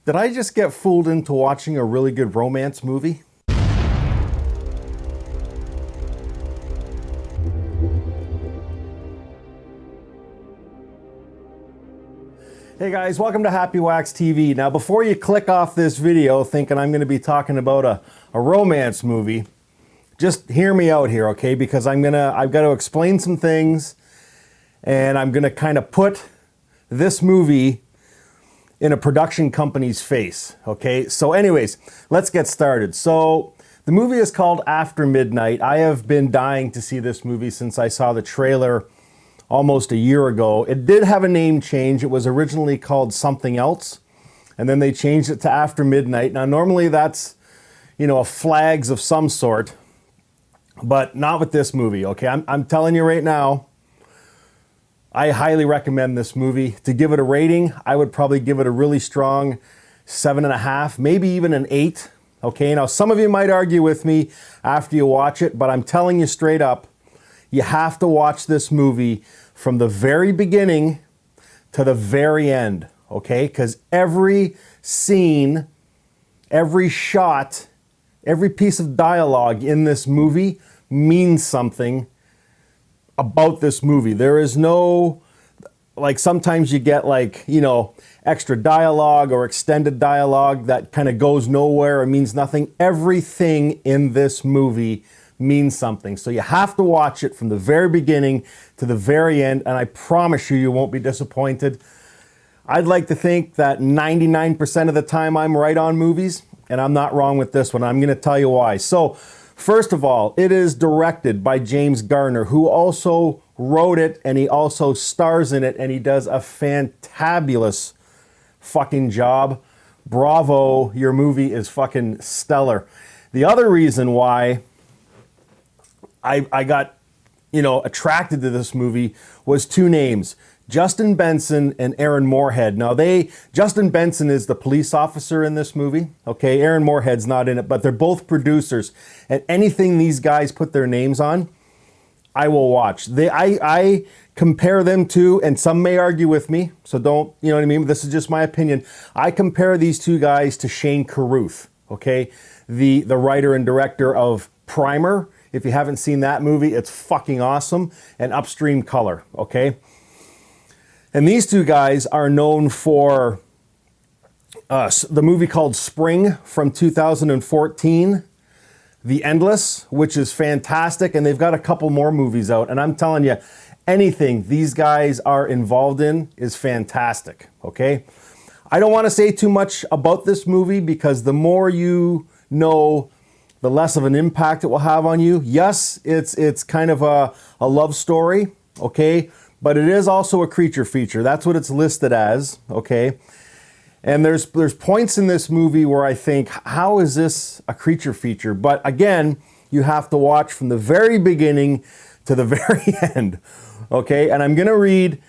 Did I just get fooled into watching a really good romance movie? Hey guys, welcome to Happywax TV. Now before you click off this video thinking I'm going to be talking about a romance movie, just hear me out here, okay? Because I've got to explain some things, and I'm going to kind of put this movie in a production company's face, okay? So anyways, let's get started. So the movie is called After Midnight. I have been dying to see this movie since I saw the trailer almost a year ago. It did have a name change. It was originally called something else, and then they changed it to After Midnight. Now normally that's, you know, a flags of some sort, but not with this movie, okay? I'm telling you right now, I highly recommend this movie. To give it a rating, I would probably give it a really strong 7.5, maybe even an 8. Okay, now some of you might argue with me after you watch it, but I'm telling you straight up, you have to watch this movie from the very beginning to the very end, okay? Because every scene, every shot, every piece of dialogue in this movie means something about this movie. There is no, like sometimes you get like, you know, extra dialogue or extended dialogue that kind of goes nowhere or means nothing. Everything in this movie means something. So you have to watch it from the very beginning to the very end, and I promise you, you won't be disappointed. I'd like to think that 99% of the time I'm right on movies, and I'm not wrong with this one. I'm going to tell you why. So first of all, it is directed by James Garner, who also wrote it, and he also stars in it, and he does a fantabulous fucking job. Bravo, your movie is fucking stellar. The other reason why I got, you know, attracted to this movie was two names, Justin Benson and Aaron Moorhead. Now Justin Benson is the police officer in this movie. Okay, Aaron Moorhead's not in it, but they're both producers. And anything these guys put their names on, I will watch. I compare them to, and some may argue with me, so don't, you know what I mean? This is just my opinion. I compare these two guys to Shane Carruth, okay? The writer and director of Primer. If you haven't seen that movie, it's fucking awesome. And Upstream Color, okay? And these two guys are known for the movie called Spring from 2014, The Endless, which is fantastic, and they've got a couple more movies out. And I'm telling you, anything these guys are involved in is fantastic, okay? I don't want to say too much about this movie because the more you know, the less of an impact it will have on you. Yes, it's kind of a love story, okay? But it is also a creature feature. That's what it's listed as, okay? And there's points in this movie where I think, how is this a creature feature? But again, you have to watch from the very beginning to the very end, okay? And I'm gonna read,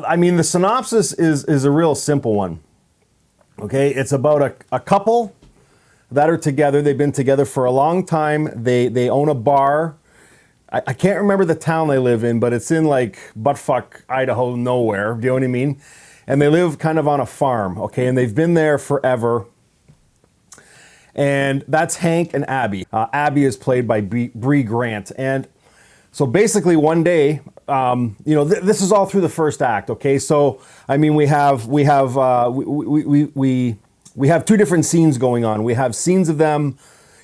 I mean, the synopsis is a real simple one, okay? It's about a couple that are together. They've been together for a long time. They own a bar. I can't remember the town they live in, but it's in like buttfuck Idaho nowhere. Do you know what I mean? And they live kind of on a farm, okay? And they've been there forever. And that's Hank and Abby. Abby is played by Bree Grant. And so basically one day, you know, this is all through the first act, okay? So I mean, we have two different scenes going on. We have scenes of them,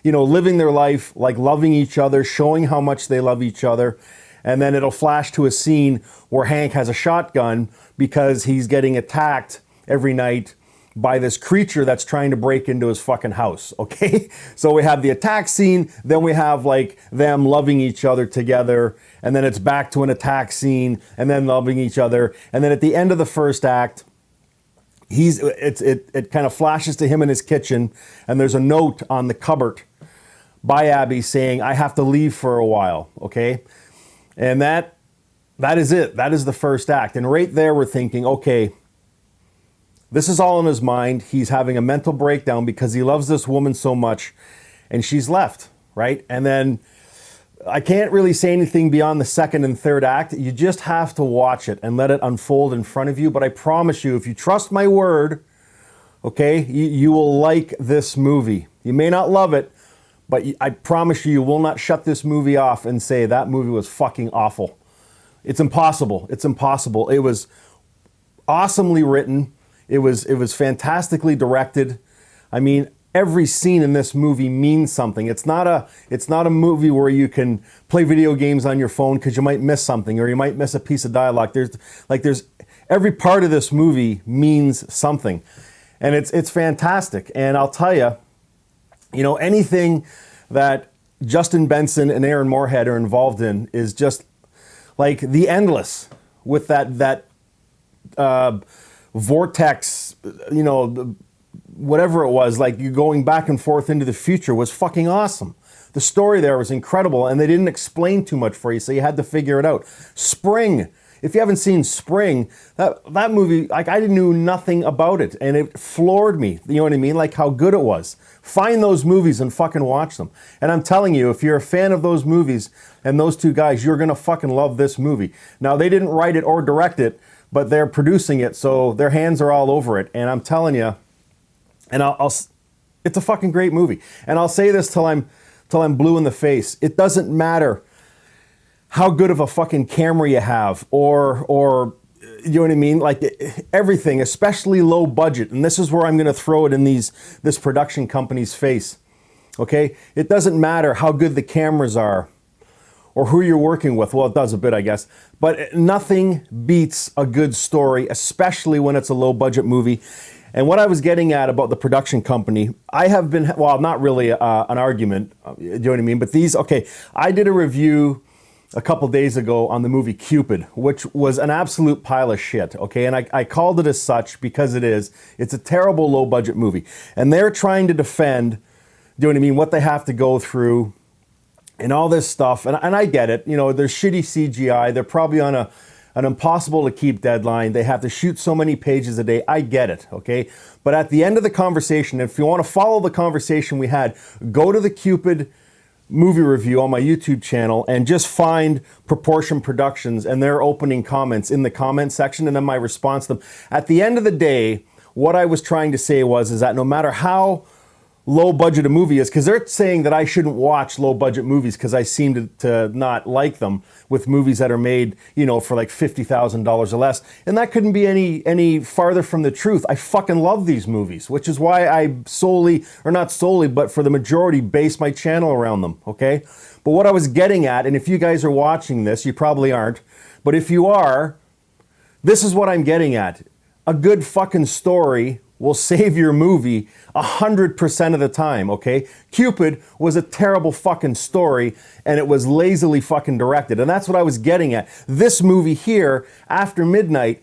you know, living their life, like loving each other, showing how much they love each other. And then it'll flash to a scene where Hank has a shotgun because he's getting attacked every night by this creature that's trying to break into his fucking house, okay? So we have the attack scene, then we have like them loving each other together, and then it's back to an attack scene, and then loving each other. And then at the end of the first act, it kind of flashes to him in his kitchen, and there's a note on the cupboard by Abby saying, I have to leave for a while, okay? And that is it. That is the first act. And right there we're thinking, okay, this is all in his mind. He's having a mental breakdown because he loves this woman so much, and she's left, right? And then I can't really say anything beyond the second and third act. You just have to watch it and let it unfold in front of you. But I promise you, if you trust my word, Okay? You will like this movie. You may not love it, but I promise you, you will not shut this movie off and say that movie was fucking awful. It's impossible. It's impossible. It was awesomely written. It was fantastically directed. I mean, every scene in this movie means something. It's not a movie where you can play video games on your phone because you might miss something or you might miss a piece of dialogue. There's every part of this movie means something. And it's fantastic. And I'll tell you, anything that Justin Benson and Aaron Moorhead are involved in is just like The Endless with that vortex, whatever it was, like you going back and forth into the future was fucking awesome. The story there was incredible and they didn't explain too much for you, so you had to figure it out. Spring. If you haven't seen Spring, that movie, like I knew nothing about it and it floored me. You know what I mean? Like how good it was. Find those movies and fucking watch them. And I'm telling you, if you're a fan of those movies and those two guys, you're gonna fucking love this movie. Now they didn't write it or direct it, but they're producing it, so their hands are all over it. And I'm telling you, and it's a fucking great movie. And I'll say this till I'm blue in the face. It doesn't matter how good of a fucking camera you have or you know what I mean? Like everything, especially low budget. And this is where I'm going to throw it in this production company's face. Okay? It doesn't matter how good the cameras are or who you're working with. Well, it does a bit, I guess. But nothing beats a good story, especially when it's a low budget movie. And what I was getting at about the production company, I have been, well, not really an argument, you know what I mean? But I did a review a couple days ago on the movie Cupid, which was an absolute pile of shit, okay? And I called it as such because it is. It's a terrible low budget movie. And they're trying to defend, you know what I mean, what they have to go through and all this stuff. And I get it, there's shitty CGI. They're probably on an impossible to keep deadline. They have to shoot so many pages a day. I get it, okay? But at the end of the conversation, if you want to follow the conversation we had, go to the Cupid movie review on my YouTube channel and just find Proportion Productions and their opening comments in the comment section and then my response to them. At the end of the day, what I was trying to say is that no matter how low budget a movie is, because they're saying that I shouldn't watch low budget movies because I seem to not like them with movies that are made, for like $50,000 or less. And that couldn't be any farther from the truth. I fucking love these movies, which is why I not solely, but for the majority, base my channel around them, okay? But what I was getting at, and if you guys are watching this, you probably aren't, but if you are, this is what I'm getting at. A good fucking story will save your movie 100% of the time, okay? Cupid was a terrible fucking story and it was lazily fucking directed. And that's what I was getting at. This movie here, After Midnight,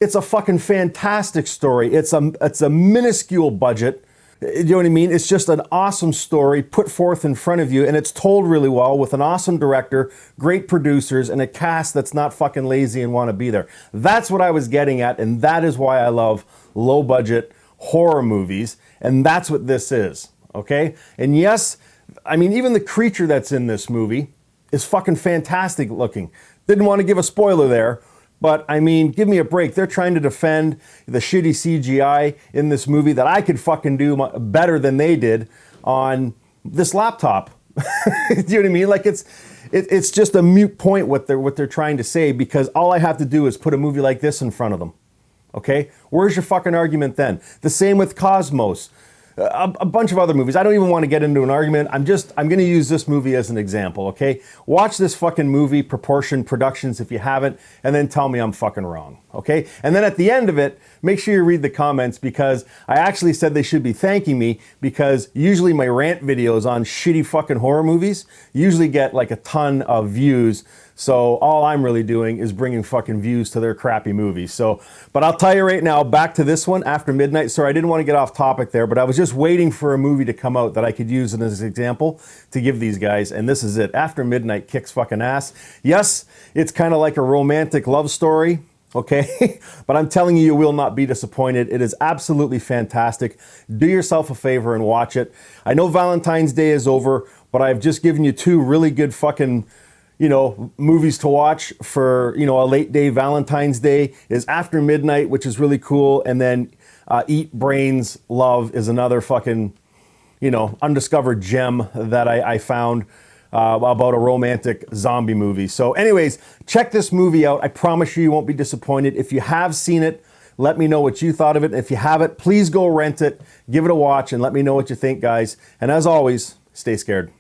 it's a fucking fantastic story. It's a minuscule budget. You know what I mean? It's just an awesome story put forth in front of you and it's told really well with an awesome director, great producers, and a cast that's not fucking lazy and want to be there. That's what I was getting at, and that is why I love low budget horror movies, and that's what this is, okay? And yes, I mean, even the creature that's in this movie is fucking fantastic looking. Didn't want to give a spoiler there, but I mean, give me a break. They're trying to defend the shitty CGI in this movie that I could fucking do better than they did on this laptop. Do you know what I mean? Like it's just a moot point what they're trying to say, because all I have to do is put a movie like this in front of them. Okay? Where's your fucking argument then? The same with Cosmos. A bunch of other movies. I don't even want to get into an argument. I'm going to use this movie as an example, okay? Watch this fucking movie, Proportion Productions, if you haven't, and then tell me I'm fucking wrong, okay? And then at the end of it, make sure you read the comments, because I actually said they should be thanking me, because usually my rant videos on shitty fucking horror movies usually get like a ton of views. So all I'm really doing is bringing fucking views to their crappy movies. So, but I'll tell you right now, back to this one, After Midnight. Sorry, I didn't want to get off topic there, but I was just waiting for a movie to come out that I could use as an example to give these guys, and this is it. After Midnight kicks fucking ass. Yes, it's kind of like a romantic love story, okay? But I'm telling you, you will not be disappointed. It is absolutely fantastic. Do yourself a favor and watch it. I know Valentine's Day is over, but I've just given you two really good fucking movies to watch for, a late day Valentine's Day. Is After Midnight, which is really cool. And then Eat Brains Love is another fucking, you know, undiscovered gem that I found about a romantic zombie movie. So anyways, check this movie out. I promise you won't be disappointed. If you have seen it, let me know what you thought of it. If you haven't, please go rent it, give it a watch, and let me know what you think, guys. And as always, stay scared.